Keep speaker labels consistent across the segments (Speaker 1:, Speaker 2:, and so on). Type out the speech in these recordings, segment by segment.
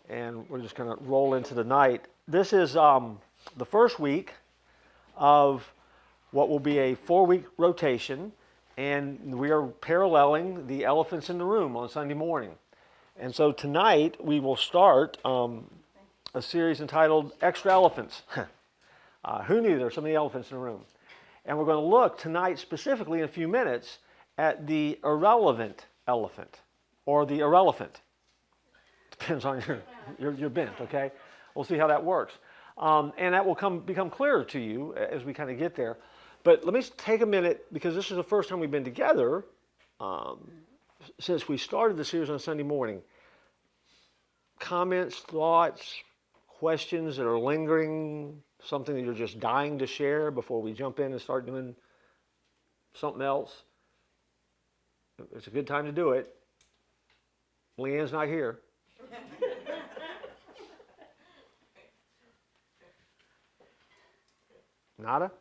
Speaker 1: And we're just going to roll into the night. This is the first week of what will be a 4-week rotation, and we are paralleling the elephants in the room on Sunday morning. And so tonight we will start a series entitled Extra Elephants. Who knew there were so many elephants in the room? And we're going to look tonight specifically in a few minutes at the irrelevant elephant, or the irrelevant. Depends on your bent, okay? We'll see how that works. And that will become clearer to you as we kind of get there. But let me take a minute, because this is the first time we've been together since we started the series on Sunday morning. Comments, thoughts, questions that are lingering, something that you're just dying to share before we jump in and start doing something else. It's a good time to do it. Leanne's not here. Nada?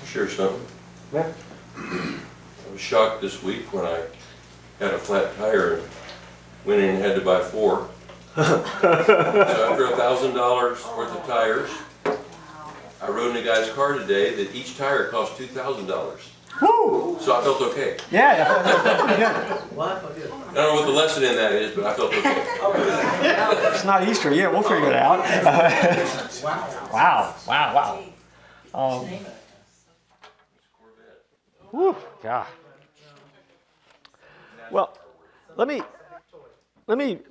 Speaker 2: Share something.
Speaker 1: Yeah.
Speaker 2: I was shocked this week when I had a flat tire and went in and had to buy 4. So after $1,000 worth of tires, I rode in a guy's car today that each tire cost $2,000.
Speaker 1: Woo!
Speaker 2: So I felt okay.
Speaker 1: Yeah, pretty good.
Speaker 2: I don't know what the lesson in that is, but I felt okay.
Speaker 1: It's not Easter yet. We'll figure it out. Wow. Whew, God. Well, let me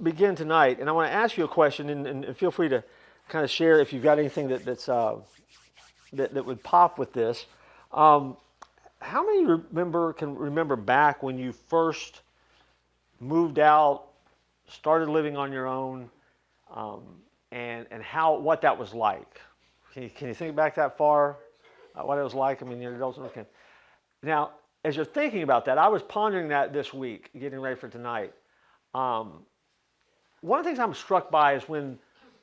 Speaker 1: begin tonight, and I want to ask you a question, and feel free to kind of share if you've got anything that would pop with this. How many can remember back when you first moved out, started living on your own, and what that was like? Can you think back that far? What it was like? I mean, you're adults. Okay. Now, as you're thinking about that, I was pondering that this week, getting ready for tonight. One of the things I'm struck by is when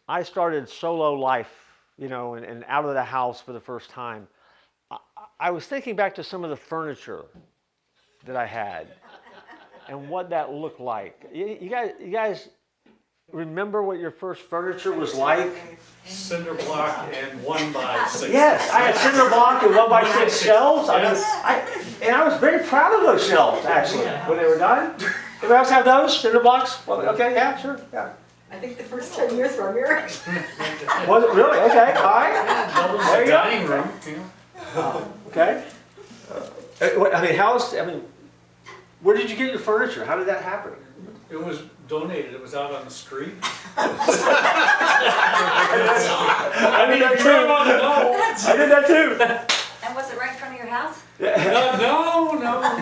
Speaker 1: I started solo life, and out of the house for the first time. I was thinking back to some of the furniture that I had and what that looked like. You guys remember what your first furniture was like?
Speaker 3: Cinder block and 1x6.
Speaker 1: Yes, I had cinder block and 1x6 shelves. I was very proud of those shelves, actually, when they were done. Anybody else have those cinder blocks? Well, okay, yeah, sure, yeah.
Speaker 4: I think the first 10 years were a miracle.
Speaker 1: Was it really? Okay, all right.
Speaker 3: Doubles
Speaker 1: There
Speaker 3: the
Speaker 1: you go.
Speaker 3: dining room.
Speaker 1: Okay. Where did you get your furniture? How did that happen?
Speaker 3: It was donated. It was out on the street.
Speaker 1: I did that too.
Speaker 4: And was it right in front of your house?
Speaker 3: No.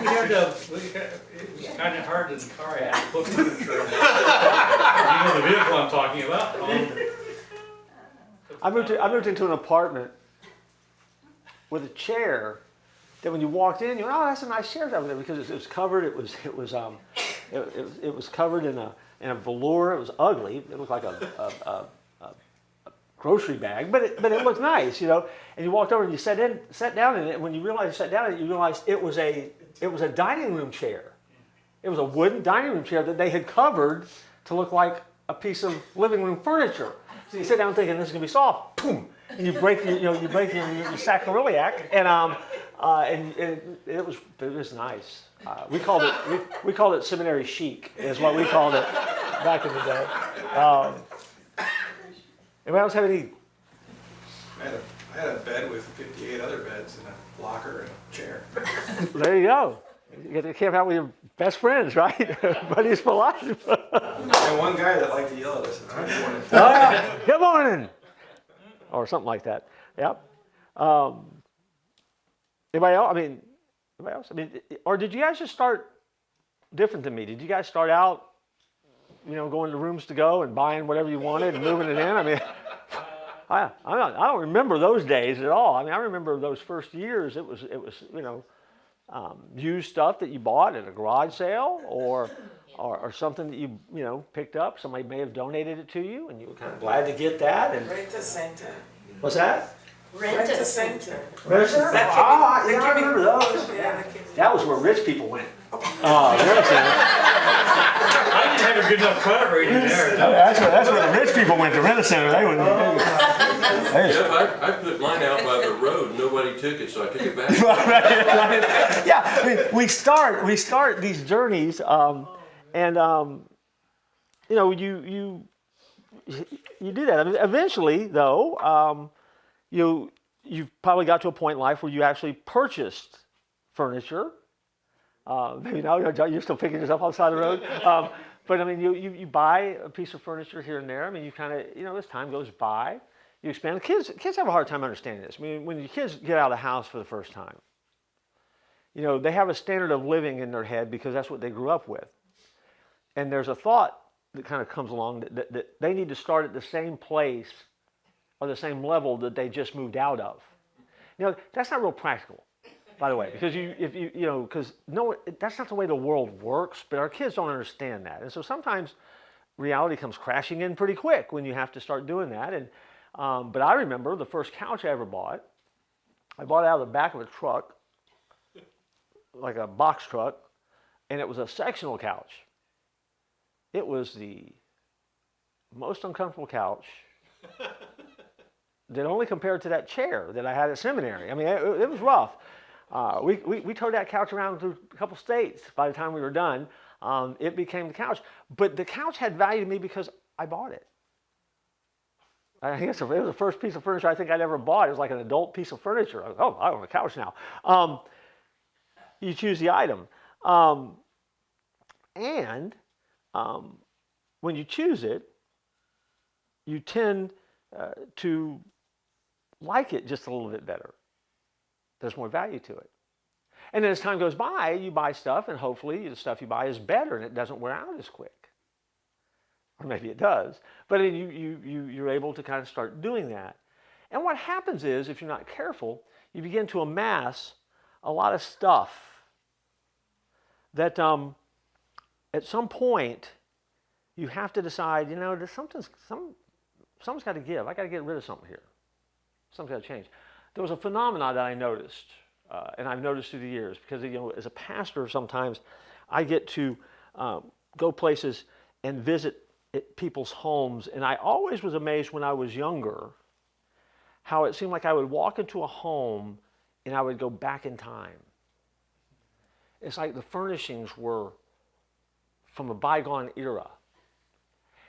Speaker 3: We had to. It was kind of hard in the car. I had to put furniture in. You know the vehicle I'm talking about.
Speaker 1: I moved into an apartment with a chair that when you walked in, you went, oh, that's a nice chair over there, because it was covered. It was covered in a velour. It was ugly. It looked like a grocery bag, but it looked nice, And you walked over and you sat down in it. And when you realized you sat down in it, you realized it was a dining room chair. It was a wooden dining room chair that they had covered to look like a piece of living room furniture. So you sit down thinking this is gonna be soft, boom, and you break your sacroiliac, and it was nice. We called it seminary chic, is what we called it back in the day. Anybody else have any?
Speaker 5: I had a bed with 58 other beds and a locker and a chair.
Speaker 1: There you go. You get to camp out with your best friends, right? Buddies for life.
Speaker 5: And one guy that liked to yell at us at 3 morning.
Speaker 1: Oh, yeah. Good morning, or something like that. Yep. Anybody else? Or did you guys just start different than me? Did you guys start out, going to rooms to go and buying whatever you wanted and moving it in? I don't remember those days at all. I remember those first years. It was used stuff that you bought at a garage sale, or something that you picked up. Somebody may have donated it to you, and you were kind of glad to get that. And
Speaker 6: Rent-a-center.
Speaker 1: what's that?
Speaker 6: Rent-a-center.
Speaker 1: Rent-a-center? Yeah, I remember those.
Speaker 6: Yeah,
Speaker 1: That was where rich people went. Rent-a-center.
Speaker 3: I didn't have have a good enough credit rating there.
Speaker 1: That's where the rich people went to rent a center. They wouldn't.
Speaker 2: Jeff, I put mine out by the road, nobody took it, so I took it back.
Speaker 1: Right. Yeah, I mean, we start these journeys, and you know, you do that. I mean, eventually, though, you've probably got to a point in life where you actually purchased furniture. Maybe now you're still picking yourself off the side of the road. But I mean, you buy a piece of furniture here and there. I mean, you kind of, as time goes by, you expand. Kids have a hard time understanding this. I mean, when your kids get out of the house for the first time, they have a standard of living in their head because that's what they grew up with. And there's a thought that kind of comes along that they need to start at the same place or the same level that they just moved out of. That's not real practical, by the way, because that's not the way the world works, but our kids don't understand that. And so sometimes reality comes crashing in pretty quick when you have to start doing that. And but I remember the first couch I ever bought. I bought it out of the back of a truck, like a box truck, and it was a sectional couch. It was the most uncomfortable couch that only compared to that chair that I had at seminary. I mean, it was rough. We towed that couch around through a couple states by the time we were done. It became the couch. But the couch had value to me because I bought it. I guess it was the first piece of furniture I think I'd ever bought. It was like an adult piece of furniture. I own a couch now. You choose the item. When you choose it, you tend to like it just a little bit better. There's more value to it. And then as time goes by, you buy stuff, and hopefully the stuff you buy is better and it doesn't wear out as quick. Or maybe it does. But I mean, you're able to kind of start doing that. And what happens is, if you're not careful, you begin to amass a lot of stuff that at some point you have to decide, there's something's got to give. I got to get rid of something here. Something's got to change. There was a phenomenon that I noticed, and I've noticed through the years, because as a pastor, sometimes I get to go places and visit people's homes, and I always was amazed when I was younger how it seemed like I would walk into a home and I would go back in time. It's like the furnishings were from a bygone era.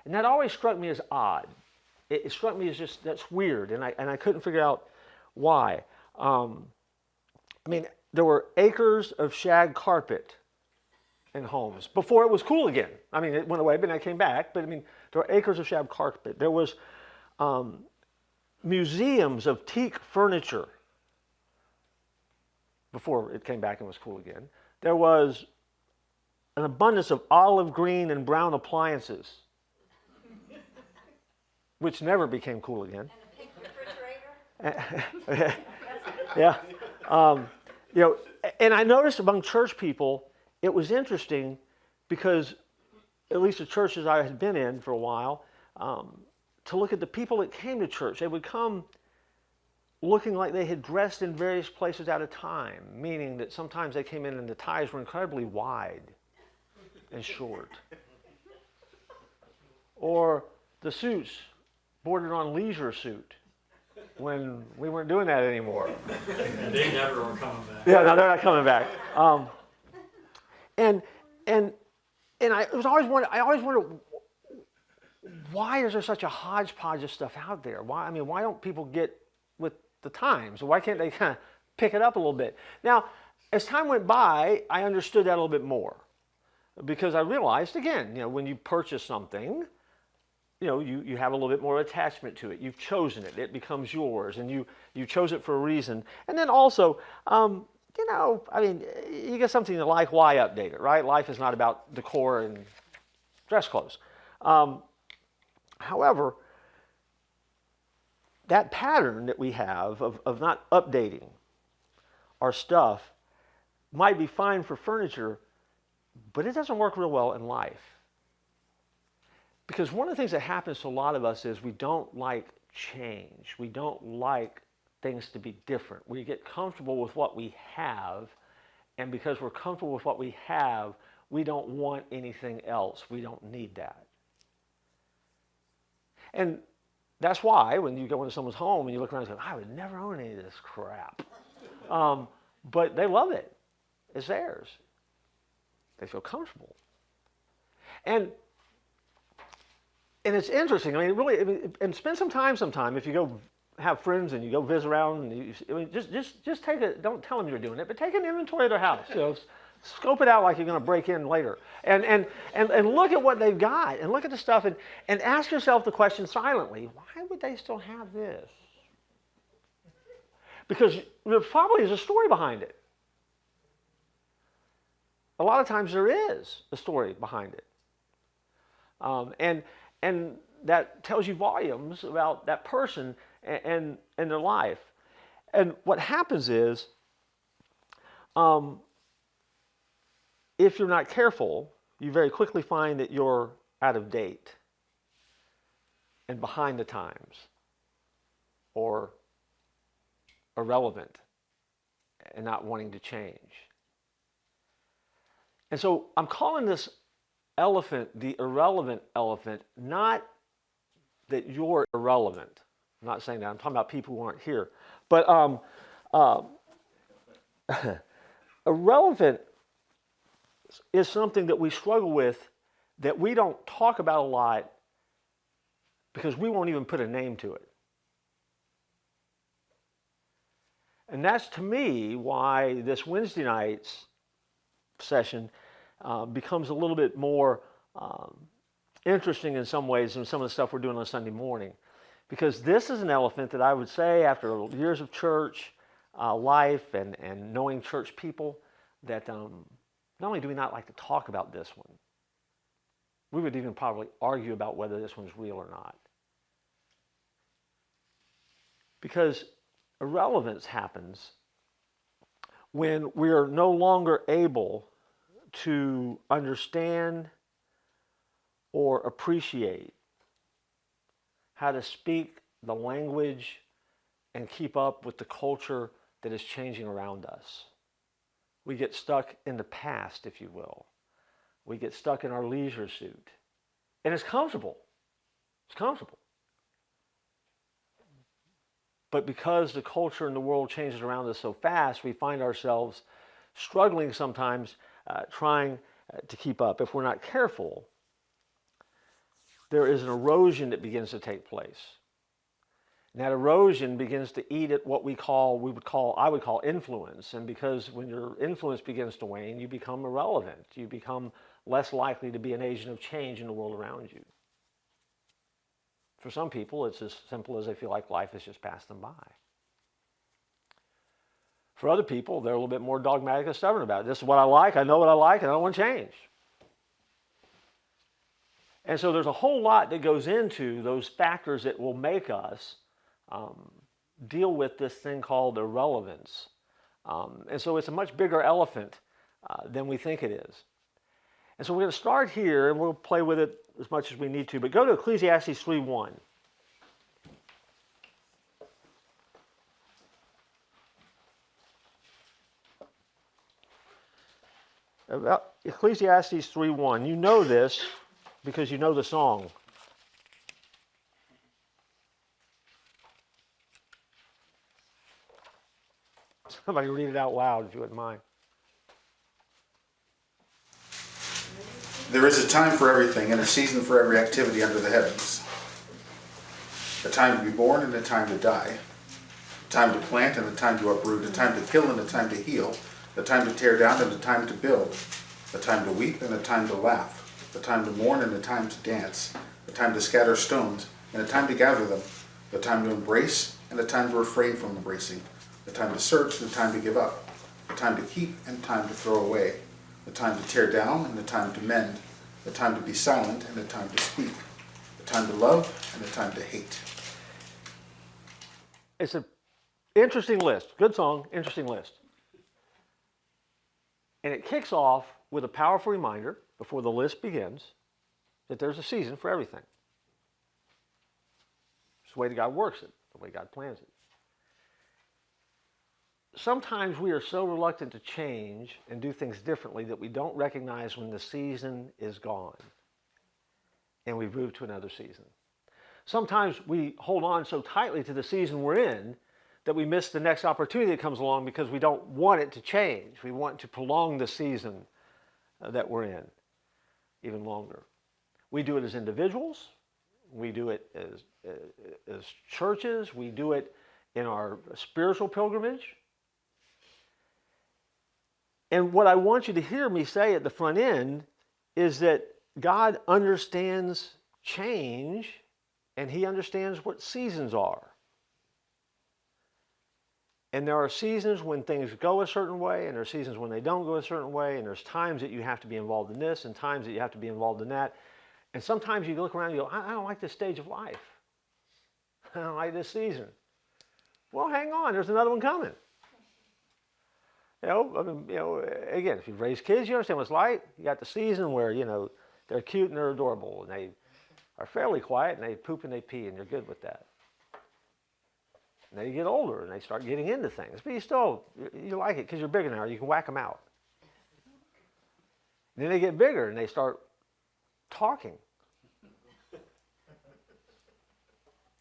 Speaker 1: And that always struck me as odd. It struck me as just, that's weird, and I couldn't figure out why. I mean, there were acres of shag carpet in homes before it was cool again. I mean, it went away, but then it came back. But I mean, there were acres of shag carpet. There was museums of teak furniture before it came back and was cool again. There was an abundance of olive green and brown appliances, which never became cool again.
Speaker 4: And a pink refrigerator?
Speaker 1: Yeah. And I noticed among church people, it was interesting because, at least the churches I had been in for a while, to look at the people that came to church, they would come looking like they had dressed in various places at a time, meaning that sometimes they came in and the ties were incredibly wide and short. Or the suits bordered on leisure suit when we weren't doing that anymore.
Speaker 3: And they never were coming back.
Speaker 1: Yeah, no, they're not coming back. And I always wondered, why is there such a hodgepodge of stuff out there? Why don't people get with the times? Why can't they kind of pick it up a little bit? Now, as time went by, I understood that a little bit more, because I realized, again, when you purchase something, you have a little bit more attachment to it. You've chosen it. It becomes yours, and you chose it for a reason. And then also, you get something to like, why update it, right? Life is not about decor and dress clothes. However, that pattern that we have of not updating our stuff might be fine for furniture, but it doesn't work real well in life. Because one of the things that happens to a lot of us is we don't like change. We don't like things to be different. We get comfortable with what we have, and because we're comfortable with what we have, we don't want anything else. We don't need that. And that's why when you go into someone's home and you look around and say, I would never own any of this crap. But they love it. It's theirs. They feel comfortable. And it's interesting. I mean, really, and spend some time sometime if you go have friends and you go visit around. And just take it. Don't tell them you're doing it, but take an inventory of their house. Scope it out like you're going to break in later, and look at what they've got, and look at the stuff, and ask yourself the question silently: why would they still have this? Because there probably is a story behind it. A lot of times there is a story behind it. And that tells you volumes about that person and their life. And what happens is, if you're not careful, you very quickly find that you're out of date and behind the times or irrelevant and not wanting to change. And so I'm calling this elephant the irrelevant elephant, not that you're irrelevant. I'm not saying that. I'm talking about people who aren't here. But irrelevant is something that we struggle with that we don't talk about a lot because we won't even put a name to it. And that's, to me, why this Wednesday night's session becomes a little bit more interesting in some ways than some of the stuff we're doing on Sunday morning. Because this is an elephant that I would say, after years of church life and knowing church people, that not only do we not like to talk about this one, we would even probably argue about whether this one's real or not. Because irrelevance happens when we are no longer able to understand or appreciate how to speak the language and keep up with the culture that is changing around us. We get stuck in the past, if you will. We get stuck in our leisure suit. And it's comfortable. It's comfortable. But because the culture and the world changes around us so fast, we find ourselves struggling sometimes trying to keep up. If we're not careful, there is an erosion that begins to take place. And that erosion begins to eat at what I would call influence. And because when your influence begins to wane, you become irrelevant. You become less likely to be an agent of change in the world around you. For some people, it's as simple as they feel like life has just passed them by. For other people, they're a little bit more dogmatic and stubborn about it. This is what I like, I know what I like, and I don't want to change. And so there's a whole lot that goes into those factors that will make us deal with this thing called irrelevance. And so it's a much bigger elephant than we think it is. And so we're going to start here, and we'll play with it as much as we need to. But go to Ecclesiastes 3:1. About Ecclesiastes 3:1. You know this because you know the song. Somebody read it out loud if you wouldn't mind.
Speaker 7: There is a time for everything and a season for every activity under the heavens. A time to be born and a time to die. A time to plant and a time to uproot. A time to kill and a time to heal. A time to tear down and a time to build. A time to weep and a time to laugh. A time to mourn and a time to dance. A time to scatter stones and a time to gather them. A time to embrace and a time to refrain from embracing. A time to search and a time to give up. A time to keep and time to throw away. A time to tear down and a time to mend. A time to be silent and a time to speak. A time to love and a time to hate.
Speaker 1: It's an interesting list. Good song, interesting list. And it kicks off with a powerful reminder before the list begins that there's a season for everything. It's the way that God works it, the way God plans it. sometimes we are so reluctant to change and do things differently that we don't recognize when the season is gone and we've moved to another season. Sometimes we hold on so tightly to the season we're in that we miss the next opportunity that comes along because we don't want it to change. We want to prolong the season that we're in even longer. We do it as individuals. We do it as churches. We do it in our spiritual pilgrimage. And what I want you to hear me say at the front end is that God understands change and He understands what seasons are. And there are seasons when things go a certain way, and there are seasons when they don't go a certain way, and there's times that you have to be involved in this and times that you have to be involved in that. And sometimes you look around and you go, I don't like this stage of life. I don't like this season. Well, hang on, there's another one coming. Again, if you've raised kids, you understand what it's like. You got the season where, they're cute and they're adorable, and they are fairly quiet, and they poop and they pee, and you're good with that. And then you get older, and they start getting into things. But you like it because you're bigger now. You can whack them out. And then they get bigger, and they start talking.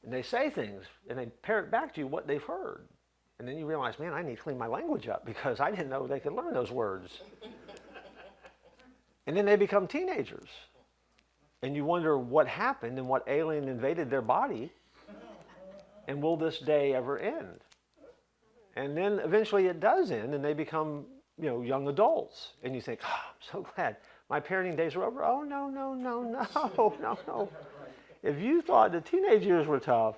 Speaker 1: And they say things, and they parrot back to you what they've heard. And then you realize, man, I need to clean my language up because I didn't know they could learn those words. And then they become teenagers. And you wonder what happened and what alien invaded their body. And will this day ever end? And then eventually it does end, and they become, young adults. And you think, I'm so glad my parenting days are over. Oh, no. If you thought the teenage years were tough,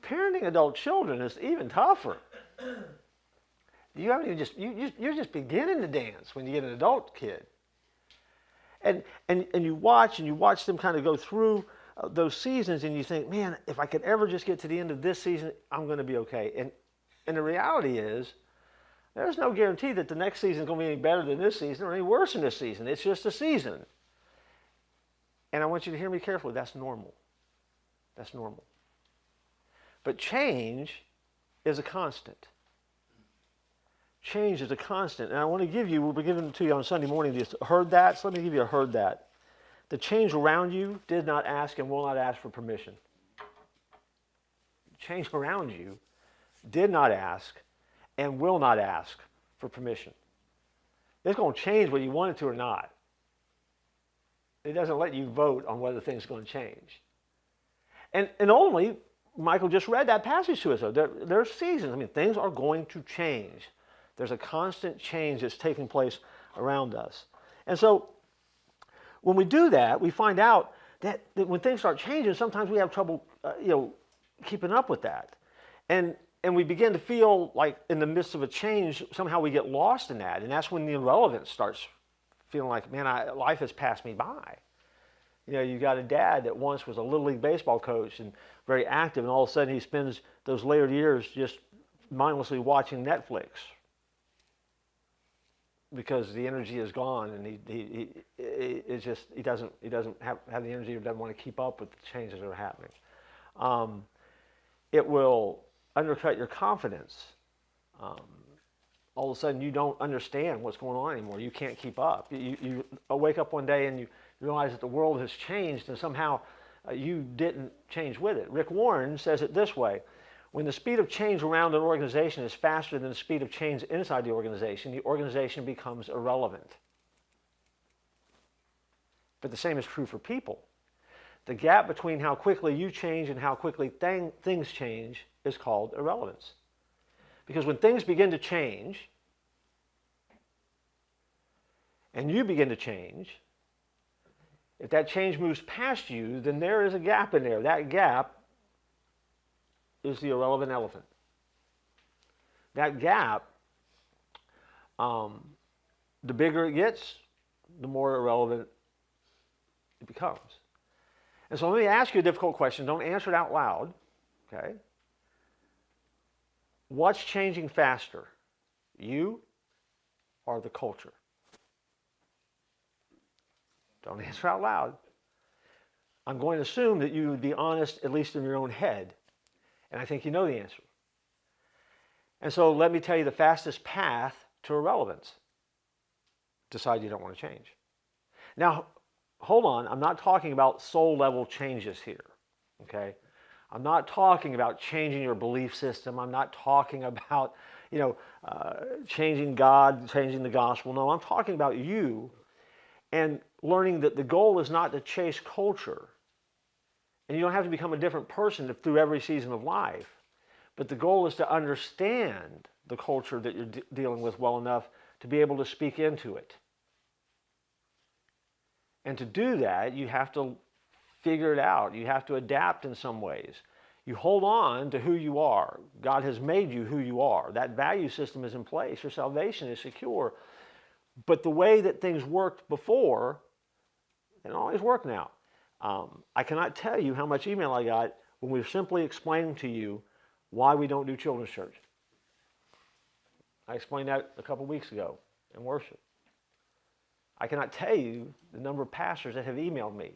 Speaker 1: parenting adult children is even tougher. You're just beginning to dance when you get an adult kid. And you watch them kind of go through those seasons, and you think, man, if I could ever just get to the end of this season, I'm going to be okay. And the reality is, there's no guarantee that the next season is going to be any better than this season or any worse than this season. It's just a season. And I want you to hear me carefully. That's normal. That's normal. But change is a constant. Change is a constant. And I want to give you, we'll be giving it to you on Sunday morning, you heard that? So let me give you a heard that. The change around you did not ask and will not ask for permission. Change around you did not ask and will not ask for permission. It's going to change whether you want it to or not. It doesn't let you vote on whether things are going to change. And only, Michael just read that passage to us, though. There are seasons. Things are going to change. There's a constant change that's taking place around us. And so, when we do that, we find out that when things start changing, sometimes we have trouble, keeping up with that. And we begin to feel like in the midst of a change, somehow we get lost in that. And that's when the irrelevance starts feeling like, man, life has passed me by. You got a dad that once was a Little League baseball coach and very active, and all of a sudden he spends those later years just mindlessly watching Netflix because the energy is gone, and he doesn't have the energy, or doesn't want to keep up with the changes that are happening. It will undercut your confidence. All of a sudden, you don't understand what's going on anymore. You can't keep up. You wake up one day and you realize that the world has changed, and somehow you didn't change with it. Rick Warren says it this way: when the speed of change around an organization is faster than the speed of change inside the organization becomes irrelevant. But the same is true for people. The gap between how quickly you change and how quickly things change is called irrelevance. Because when things begin to change, and you begin to change, if that change moves past you, then there is a gap in there. That gap is the irrelevant elephant. That gap, the bigger it gets, the more irrelevant it becomes. And so let me ask you a difficult question. Don't answer it out loud, okay? What's changing faster, you or the culture? Don't answer out loud. I'm going to assume that you would be honest, at least in your own head. And I think you know the answer. And so let me tell you the fastest path to irrelevance. Decide you don't want to change. Now, hold on. I'm not talking about soul level changes here. Okay? I'm not talking about changing your belief system. I'm not talking about, changing God, changing the gospel. No, I'm talking about you and learning that the goal is not to chase culture. And you don't have to become a different person through every season of life. But the goal is to understand the culture that you're dealing with well enough to be able to speak into it. And to do that, you have to figure it out. You have to adapt in some ways. You hold on to who you are. God has made you who you are. That value system is in place. Your salvation is secure. But the way that things worked before, they don't always work now. I cannot tell you how much email I got when we were simply explaining to you why we don't do children's church. I explained that a couple weeks ago in worship. I cannot tell you the number of pastors that have emailed me.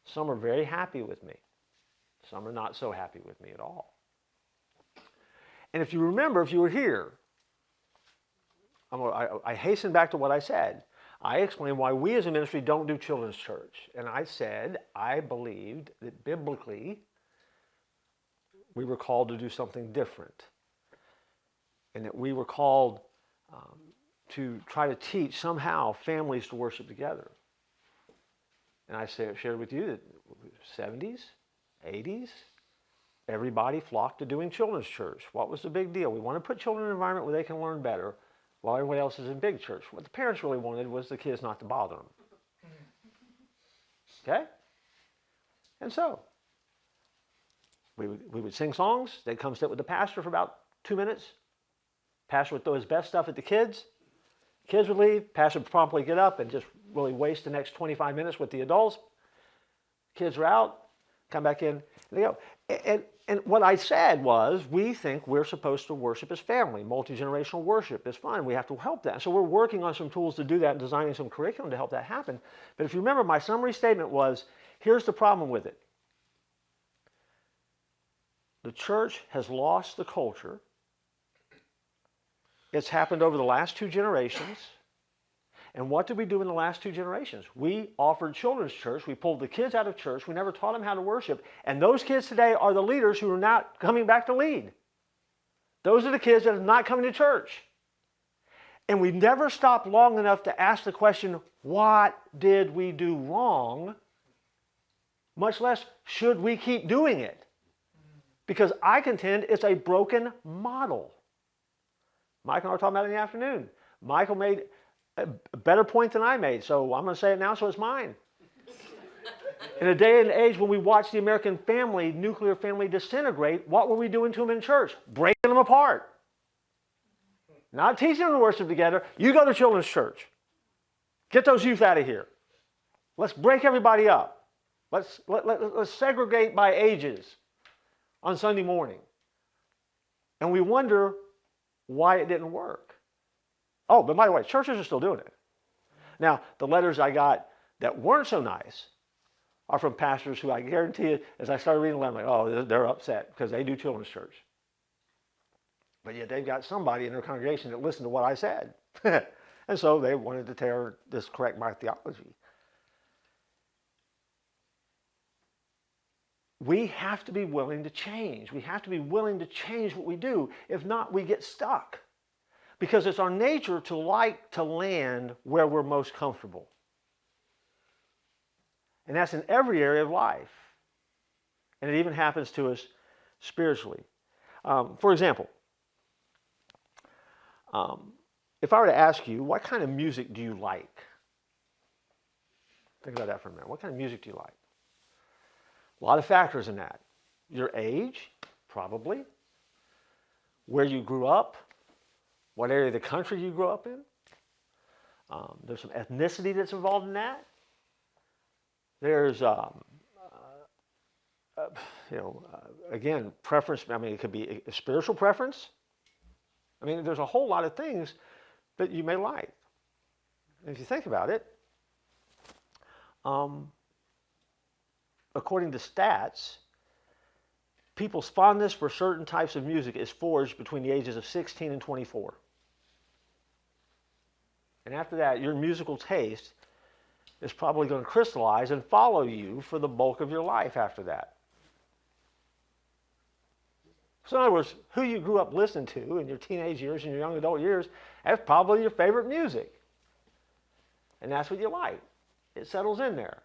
Speaker 1: Some are very happy with me. Some are not so happy with me at all. And if you remember, if you were here, I hasten back to what I said. I explained why we as a ministry don't do children's church. And I said I believed that biblically we were called to do something different. And that we were called to try to teach somehow families to worship together. And I shared with you that 70s, 80s, everybody flocked to doing children's church. What was the big deal? We want to put children in an environment where they can learn better while everybody else is in big church. What the parents really wanted was the kids not to bother them. Okay? And so, we would sing songs. They'd come sit with the pastor for about 2 minutes. Pastor would throw his best stuff at the kids. Kids would leave. Pastor would promptly get up and just really waste the next 25 minutes with the adults. Kids are out. Come back in. And they go. And what I said was, we think we're supposed to worship as family. Multi-generational worship is fine. We have to help that. So we're working on some tools to do that and designing some curriculum to help that happen. But if you remember, my summary statement was, here's the problem with it. The church has lost the culture. It's happened over the last 2 generations. And what did we do in the last 2 generations? We offered children's church. We pulled the kids out of church. We never taught them how to worship. And those kids today are the leaders who are not coming back to lead. Those are the kids that are not coming to church. And we never stopped long enough to ask the question, what did we do wrong? Much less, should we keep doing it? Because I contend it's a broken model. Mike and I were talking about it in the afternoon. Michael made a better point than I made, so I'm going to say it now so it's mine. In a day and age when we watch the American family, nuclear family disintegrate, what were we doing to them in church? Breaking them apart. Not teaching them to worship together. You go to children's church. Get those youth out of here. Let's break everybody up. Let's segregate by ages on Sunday morning. And we wonder why it didn't work. Oh, but by the way, churches are still doing it. Now, the letters I got that weren't so nice are from pastors who I guarantee you, as I started reading them, I'm like, oh, they're upset because they do children's church. But yet they've got somebody in their congregation that listened to what I said. And so they wanted to correct my theology. We have to be willing to change. We have to be willing to change what we do. If not, we get stuck. Because it's our nature to like to land where we're most comfortable. And that's in every area of life. And it even happens to us spiritually. For example, if I were to ask you, what kind of music do you like? Think about that for a minute. What kind of music do you like? A lot of factors in that. Your age, probably. Where you grew up. What area of the country you grew up in. There's some ethnicity that's involved in that. There's, again, preference. I mean, it could be a spiritual preference. I mean, there's a whole lot of things that you may like. And if you think about it, according to stats, people's fondness for certain types of music is forged between the ages of 16 and 24. And after that, your musical taste is probably going to crystallize and follow you for the bulk of your life after that. So in other words, who you grew up listening to in your teenage years and your young adult years, that's probably your favorite music. And that's what you like. It settles in there.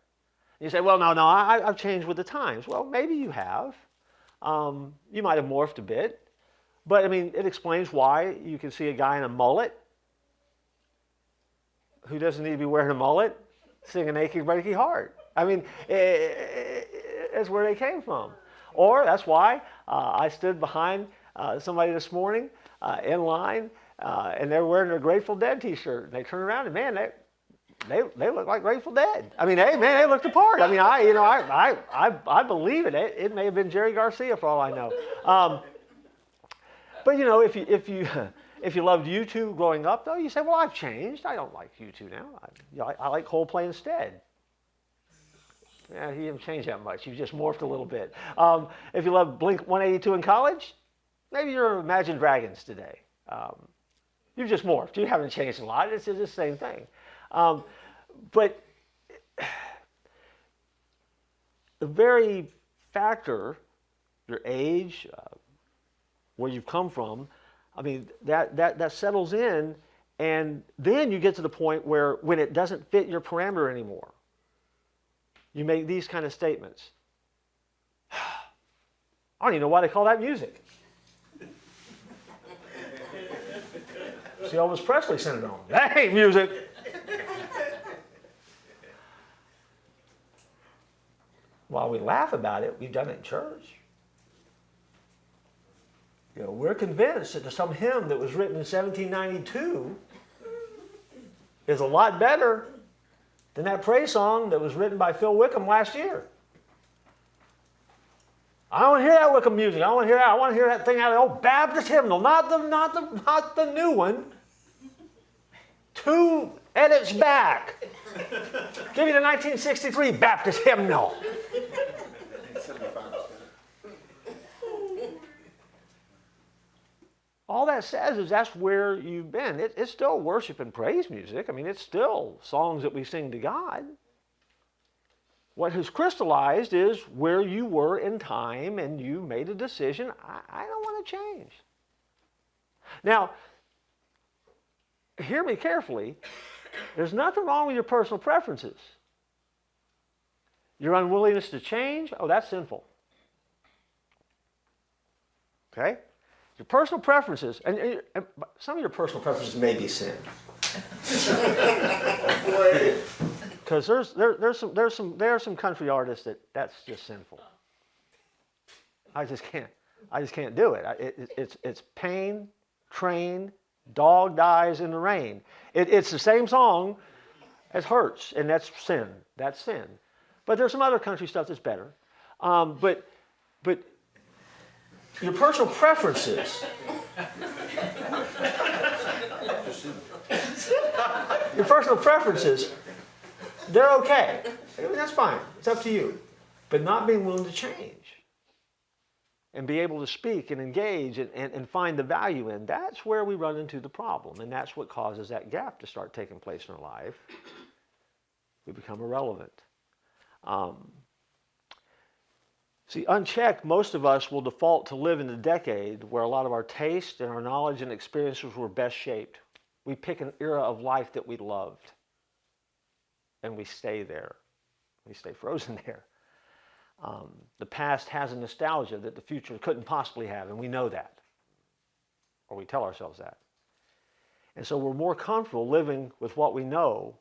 Speaker 1: You say, well, no, I've changed with the times. Well, maybe you have. You might have morphed a bit. But, I mean, it explains why you can see a guy in a mullet who doesn't need to be wearing a mullet singing Achy Breaky Heart. I mean, that's where they came from. Or that's why I stood behind somebody this morning in line, and they're wearing their Grateful Dead t-shirt. And they turn around and, man, they look like Grateful Dead. I mean, hey, man, they looked the part. I mean, I believe it. It may have been Jerry Garcia for all I know. But you know, if you loved U2 growing up, though, you say, well, I've changed. I don't like U2 now. I like Coldplay instead. Yeah, he didn't change that much. He just morphed a little bit. If you loved Blink 182 in college, maybe you're Imagine Dragons today. You've just morphed. You haven't changed a lot. It's just the same thing. But the very factor, your age, where you've come from, I mean, that settles in, and then you get to the point where when it doesn't fit your parameter anymore, you make these kind of statements. I don't even know why they call that music. See, Elvis Presley sent it on. That ain't music. While we laugh about it, we've done it in church. You know, we're convinced that some hymn that was written in 1792 is a lot better than that praise song that was written by Phil Wickham last year. I don't want to hear that Wickham music. I don't want to hear that. I want to hear that thing out of the old Baptist hymnal, not the new one. 2 edits back. Give me the 1963 Baptist hymnal. All that says is that's where you've been. It's still worship and praise music. I mean, it's still songs that we sing to God. What has crystallized is where you were in time and you made a decision, I don't want to change. Now, hear me carefully. There's nothing wrong with your personal preferences. Your unwillingness to change, oh, that's sinful. Okay? Your personal preferences, and some of your personal preferences may be sin. Because there are some country artists that's just sinful. I just can't do it. It's pain, train, dog dies in the rain. It's the same song as Hurts, and that's sin. That's sin. But there's some other country stuff that's better. But your personal preferences. Your personal preferences, they're okay. I mean, that's fine. It's up to you. But not being willing to change and be able to speak and engage and find the value in, that's where we run into the problem. And that's what causes that gap to start taking place in our life. We become irrelevant. See, unchecked, most of us will default to live in the decade where a lot of our taste and our knowledge and experiences were best shaped. We pick an era of life that we loved, and we stay there. We stay frozen there. The past has a nostalgia that the future couldn't possibly have, and we know that, or we tell ourselves that. And so we're more comfortable living with what we know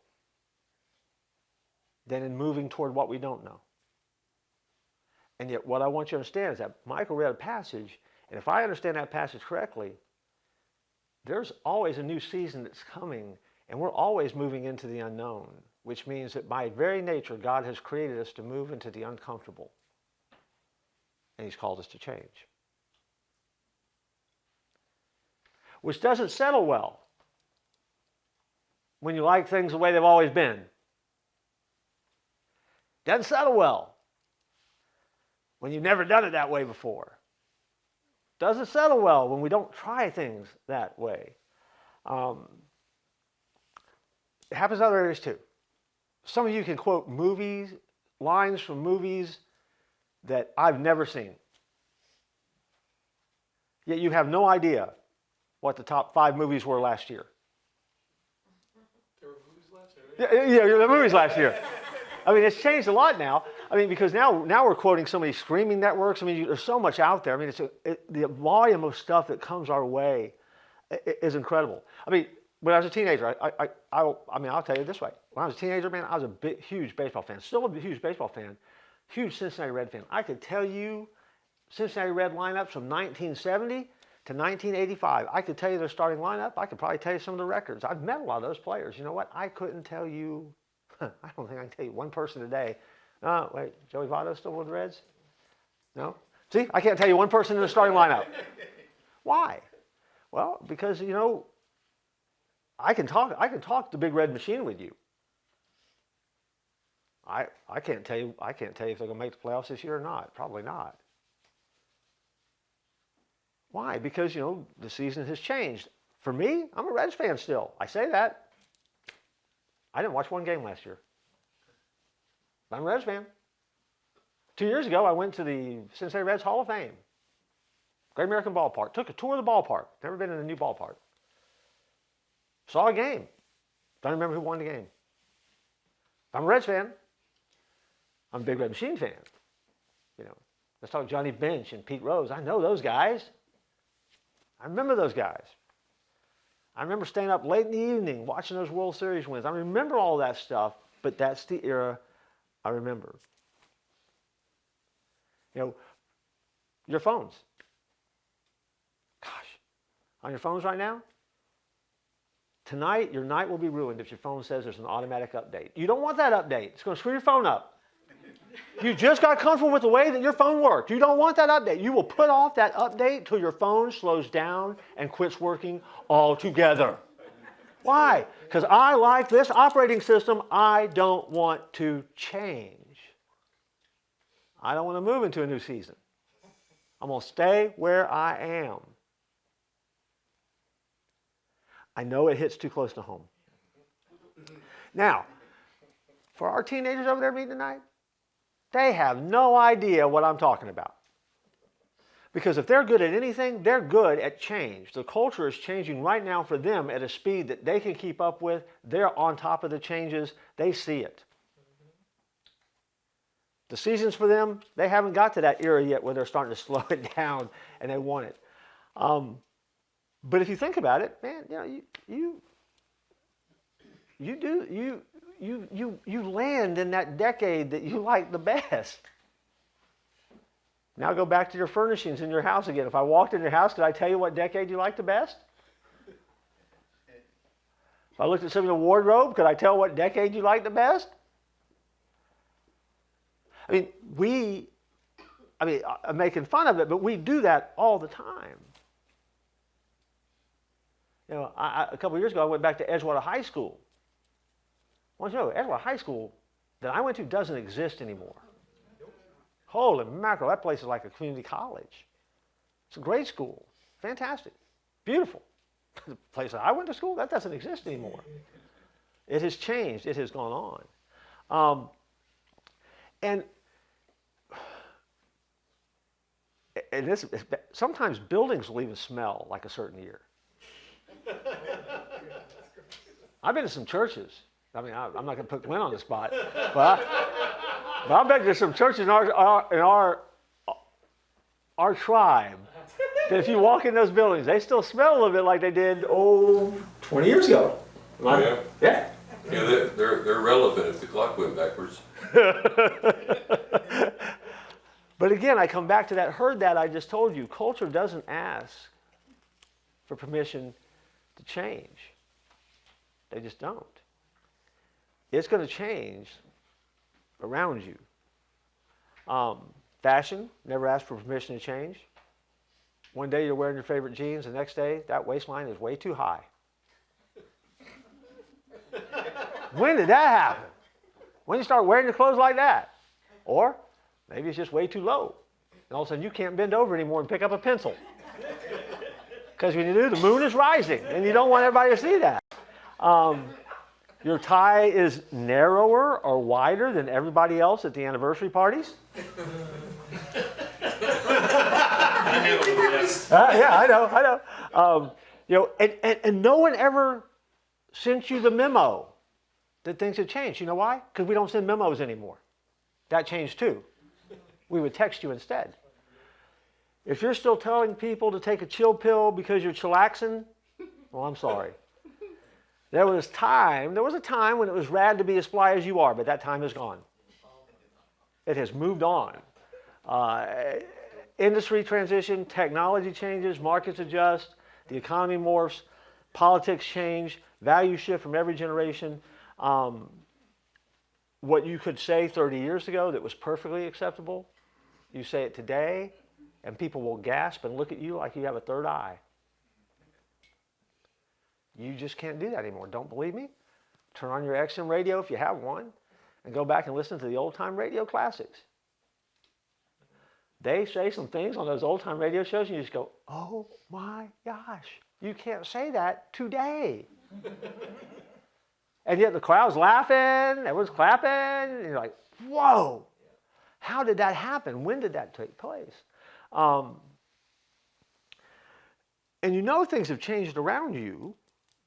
Speaker 1: than in moving toward what we don't know. And yet what I want you to understand is that Michael read a passage, and if I understand that passage correctly, there's always a new season that's coming, and we're always moving into the unknown, which means that by very nature, God has created us to move into the uncomfortable, and He's called us to change. Which doesn't settle well when you like things the way they've always been. Doesn't settle well when you've never done it that way before. doesn't settle well when we don't try things that way. It happens in other areas too. Some of you can quote movies, lines from movies that I've never seen. Yet you have no idea what the top 5 movies were last year.
Speaker 5: There were movies last year.
Speaker 1: Yeah, the movies last year. I mean, it's changed a lot now. I mean, because now we're quoting so many streaming networks. I mean, there's so much out there. I mean, the volume of stuff that comes our way is incredible. I mean, when I was a teenager, I'll tell you this way. When I was a teenager, man, I was a huge baseball fan. Still a huge baseball fan. Huge Cincinnati Red fan. I could tell you Cincinnati Red lineups from 1970 to 1985. I could tell you their starting lineup. I could probably tell you some of the records. I've met a lot of those players. You know what? I couldn't tell you. I don't think I can tell you one person today. Wait, Joey Votto's still with the Reds? No? See, I can't tell you one person in the starting lineup. Why? Well, because, you know, I can talk the Big Red Machine with you. I can't tell you if they're going to make the playoffs this year or not. Probably not. Why? Because, you know, the season has changed. For me, I'm a Reds fan still. I say that. I didn't watch one game last year. I'm a Reds fan. 2 years ago, I went to the Cincinnati Reds Hall of Fame. Great American Ballpark. Took a tour of the ballpark. Never been in a new ballpark. Saw a game. Don't remember who won the game. I'm a Reds fan. I'm a Big Red Machine fan. You know, let's talk Johnny Bench and Pete Rose. I know those guys. I remember those guys. I remember staying up late in the evening watching those World Series wins. I remember all that stuff, but that's the era I remember. You know, your phones. Gosh, on your phones right now, tonight, your night will be ruined if your phone says there's an automatic update. You don't want that update. It's going to screw your phone up. You just got comfortable with the way that your phone worked. You don't want that update. You will put off that update till your phone slows down and quits working altogether. Why? Because I like this operating system. I don't want to change. I don't want to move into a new season. I'm going to stay where I am. I know it hits too close to home. Now, for our teenagers over there meeting tonight, they have no idea what I'm talking about. Because if they're good at anything, they're good at change. The culture is changing right now for them at a speed that they can keep up with. They're on top of the changes. They see it. The seasons for them, they haven't got to that era yet where they're starting to slow it down and they want it. But if you think about it, man, you land in that decade that you like the best. Now go back to your furnishings in your house again. If I walked in your house, could I tell you what decade you like the best? If I looked at some of your wardrobe, could I tell what decade you like the best? I mean, I'm making fun of it, but we do that all the time. You know, a couple of years ago, I went back to Edgewater High School. I want you to know, Edgewater High School that I went to doesn't exist anymore. Holy mackerel, that place is like a community college. It's a great school. Fantastic. Beautiful. The place that I went to school, that doesn't exist anymore. It has changed. It has gone on. And this, sometimes buildings will even smell like a certain year. I've been to some churches. I mean, I'm not going to put Glenn on the spot, but I've been to some churches in our tribe that if you walk in those buildings, they still smell a little bit like they did 20 years ago.
Speaker 2: Oh, yeah.
Speaker 1: Yeah.
Speaker 2: Yeah, they're relevant if the clock went backwards.
Speaker 1: But again, I come back to that herd that I just told you. Culture doesn't ask for permission to change. They just don't. It's going to change around you. Fashion never asks for permission to change. One day you're wearing your favorite jeans, the next day that waistline is way too high. When did that happen? When you start wearing your clothes like that? Or maybe it's just way too low. And all of a sudden you can't bend over anymore and pick up a pencil. Because when you do, the moon is rising, and you don't want everybody to see that. Your tie is narrower or wider than everybody else at the anniversary parties. Yeah, I know. And no one ever sent you the memo that things had changed. You know why? Because we don't send memos anymore. That changed too. We would text you instead. If you're still telling people to take a chill pill because you're chillaxing, well, I'm sorry. There was a time when it was rad to be as fly as you are, but that time is gone. It has moved on. Industry transition, technology changes, markets adjust, the economy morphs, politics change, values shift from every generation. What you could say 30 years ago that was perfectly acceptable, you say it today, and people will gasp and look at you like you have a third eye. You just can't do that anymore. Don't believe me? Turn on your XM radio if you have one, and go back and listen to the old-time radio classics. They say some things on those old-time radio shows, and you just go, oh my gosh, you can't say that today. And yet the crowd's laughing, everyone's clapping, and you're like, whoa, how did that happen? When did that take place? And you know things have changed around you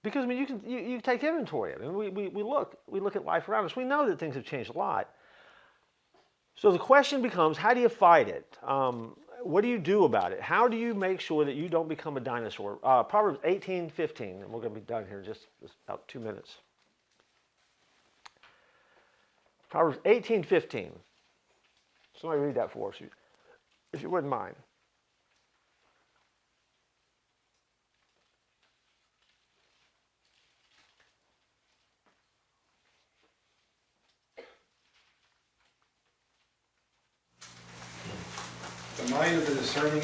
Speaker 1: because I mean you take inventory of it. I mean, we look at life around us. We know that things have changed a lot. So the question becomes, how do you fight it? What do you do about it? How do you make sure that you don't become a dinosaur? Proverbs 18:15, and we're going to be done here in just about 2 minutes. Proverbs 18:15. Somebody read that for us, if you wouldn't mind.
Speaker 5: The mind of the discerning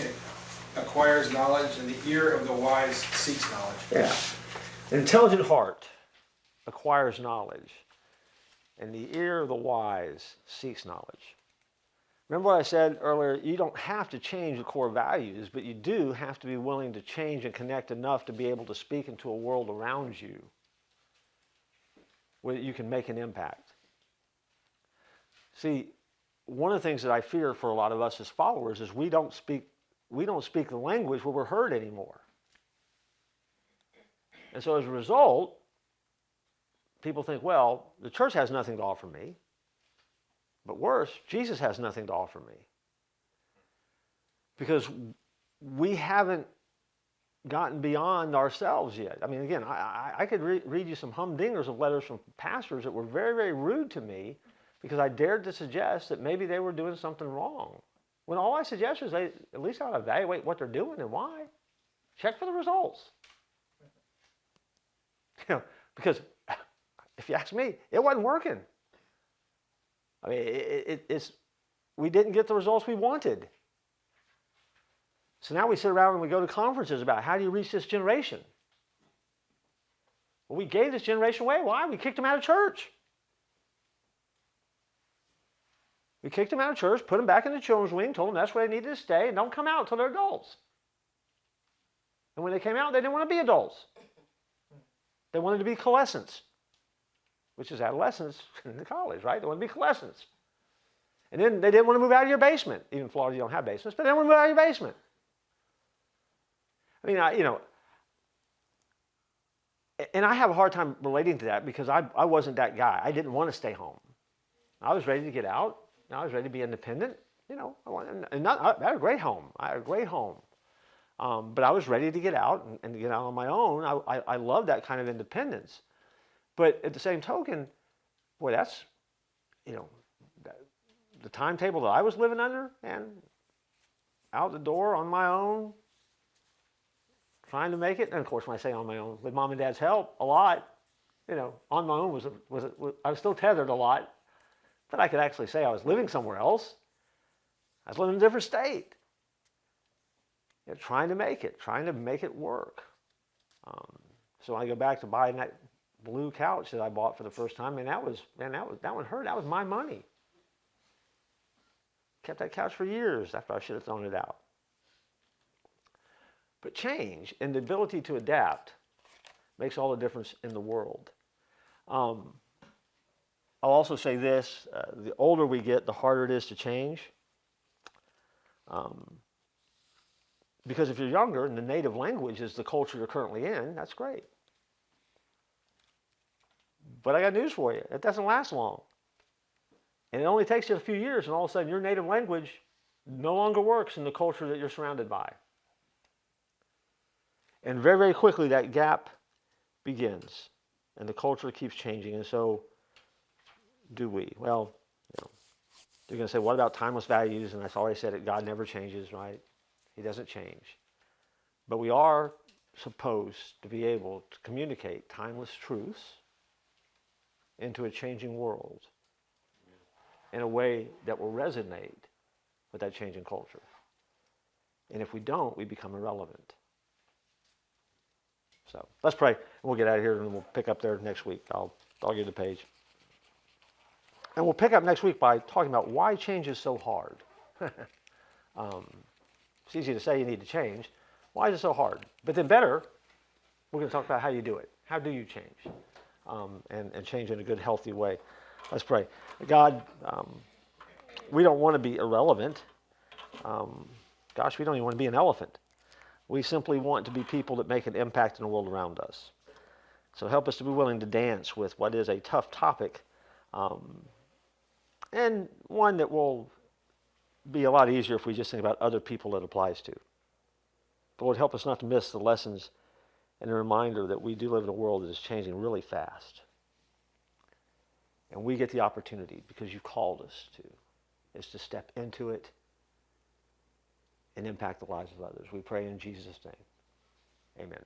Speaker 5: acquires knowledge, and the ear of the wise seeks knowledge.
Speaker 1: Yeah. An intelligent heart acquires knowledge, and the ear of the wise seeks knowledge. Remember what I said earlier? You don't have to change the core values, but you do have to be willing to change and connect enough to be able to speak into a world around you where you can make an impact. See, one of the things that I fear for a lot of us as followers is we don't speak the language where we're heard anymore. And so as a result, people think, well, the church has nothing to offer me. But worse, Jesus has nothing to offer me. Because we haven't gotten beyond ourselves yet. I mean, again, I could read you some humdingers of letters from pastors that were very, very rude to me because I dared to suggest that maybe they were doing something wrong. When all I suggest is they at least ought to evaluate what they're doing and why. Check for the results. Because if you ask me, it wasn't working. I mean, we didn't get the results we wanted. So now we sit around and we go to conferences about how do you reach this generation? Well, we gave this generation away. Why? We kicked them out of church. We kicked them out of church, put them back in the children's wing, told them that's where they needed to stay, and don't come out until they're adults. And when they came out, they didn't want to be adults. They wanted to be coalescents, which is adolescents in the college, right? They want to be coalescents. And then they didn't want to move out of your basement. Even in Florida, you don't have basements, but they don't want to move out of your basement. I mean, and I have a hard time relating to that because I wasn't that guy. I didn't want to stay home. I was ready to get out. I was ready to be independent. I had a great home. But I was ready to get out and to get out on my own. I love that kind of independence. But at the same token, boy, that's, the timetable that I was living under, and out the door on my own, trying to make it. And of course, when I say on my own, with mom and dad's help, a lot, on my own I was still tethered a lot, but I could actually say I was living somewhere else. I was living in a different state. Trying to make it work. So when I go back to buying that blue couch that I bought for the first time, that one hurt. That was my money. Kept that couch for years after I should have thrown it out. But change and the ability to adapt makes all the difference in the world. I'll also say this, the older we get, the harder it is to change. Because if you're younger and the native language is the culture you're currently in, that's great. But I got news for you. It doesn't last long. And it only takes you a few years, and all of a sudden your native language no longer works in the culture that you're surrounded by. And very, very quickly that gap begins, and the culture keeps changing, and so do we. Well, you're going to say, what about timeless values? And I already said it, God never changes, right? He doesn't change. But we are supposed to be able to communicate timeless truths into a changing world in a way that will resonate with that changing culture. And if we don't, we become irrelevant. So let's pray, and we'll get out of here, and we'll pick up there next week. I'll give you the page. And we'll pick up next week by talking about why change is so hard. It's easy to say you need to change. Why is it so hard? But then better, we're going to talk about how you do it. How do you change? And change in a good, healthy way. Let's pray. God, we don't want to be irrelevant. We don't even want to be an elephant. We simply want to be people that make an impact in the world around us. So help us to be willing to dance with what is a tough topic, and one that will be a lot easier if we just think about other people it applies to. But Lord, help us not to miss the lessons and the reminder that we do live in a world that is changing really fast. And we get the opportunity, because you've called us to, is to step into it and impact the lives of others. We pray in Jesus' name. Amen.